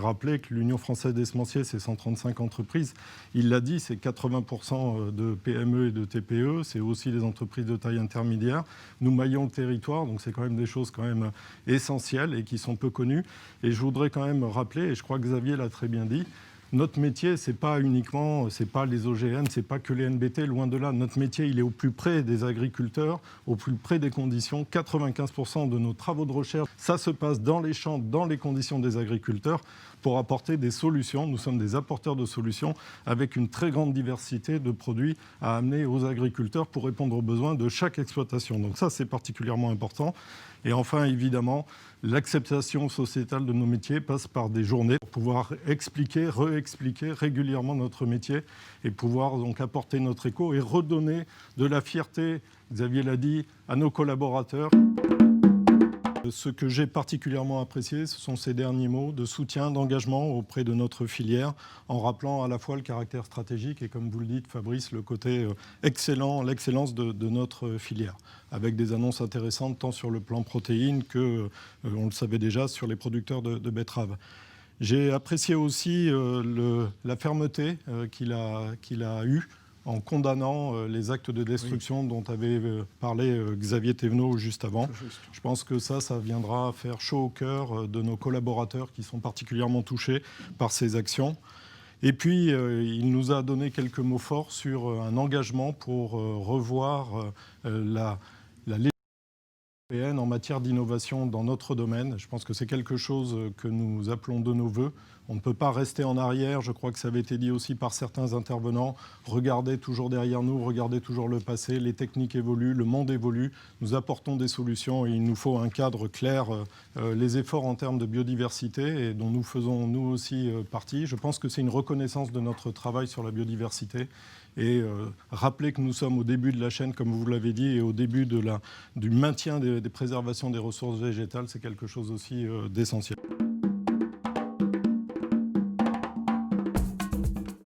rappeler que l'Union française des semenciers, c'est 135 entreprises. Il l'a dit, c'est 80% de PME et de TPE. C'est aussi des entreprises de taille intermédiaire. Nous maillons le territoire, donc c'est quand même des choses quand même essentielles et qui sont peu connues. Et je voudrais quand même rappeler, et je crois que Xavier l'a très bien dit, notre métier, c'est pas uniquement, c'est pas les OGM, c'est pas que les NBT, loin de là. Notre métier, il est au plus près des agriculteurs, au plus près des conditions. 95% de nos travaux de recherche, ça se passe dans les champs, dans les conditions des agriculteurs, pour apporter des solutions. Nous sommes des apporteurs de solutions avec une très grande diversité de produits à amener aux agriculteurs pour répondre aux besoins de chaque exploitation. Donc ça, c'est particulièrement important. Et enfin, évidemment, l'acceptation sociétale de nos métiers passe par des journées pour pouvoir expliquer, réexpliquer régulièrement notre métier et pouvoir donc apporter notre écho et redonner de la fierté, Xavier l'a dit, à nos collaborateurs. Ce que j'ai particulièrement apprécié, ce sont ces derniers mots de soutien, d'engagement auprès de notre filière, en rappelant à la fois le caractère stratégique et, comme vous le dites, Fabrice, le côté excellent, l'excellence de notre filière, avec des annonces intéressantes tant sur le plan protéines que, on le savait déjà, sur les producteurs de betteraves. J'ai apprécié aussi la fermeté qu'il a eue en condamnant les actes de destruction dont avait parlé Xavier Thévenot juste avant. Je pense que ça viendra faire chaud au cœur de nos collaborateurs qui sont particulièrement touchés par ces actions. Et puis, il nous a donné quelques mots forts sur un engagement pour revoir la législation européenne en matière d'innovation dans notre domaine. Je pense que c'est quelque chose que nous appelons de nos voeux. On ne peut pas rester en arrière, je crois que ça avait été dit aussi par certains intervenants. Regardez toujours derrière nous, regardez toujours le passé, les techniques évoluent, le monde évolue, nous apportons des solutions et il nous faut un cadre clair. Les efforts en termes de biodiversité et dont nous faisons nous aussi partie, je pense que c'est une reconnaissance de notre travail sur la biodiversité. Et rappeler que nous sommes au début de la chaîne, comme vous l'avez dit, et au début du maintien des préservations des ressources végétales, c'est quelque chose aussi d'essentiel.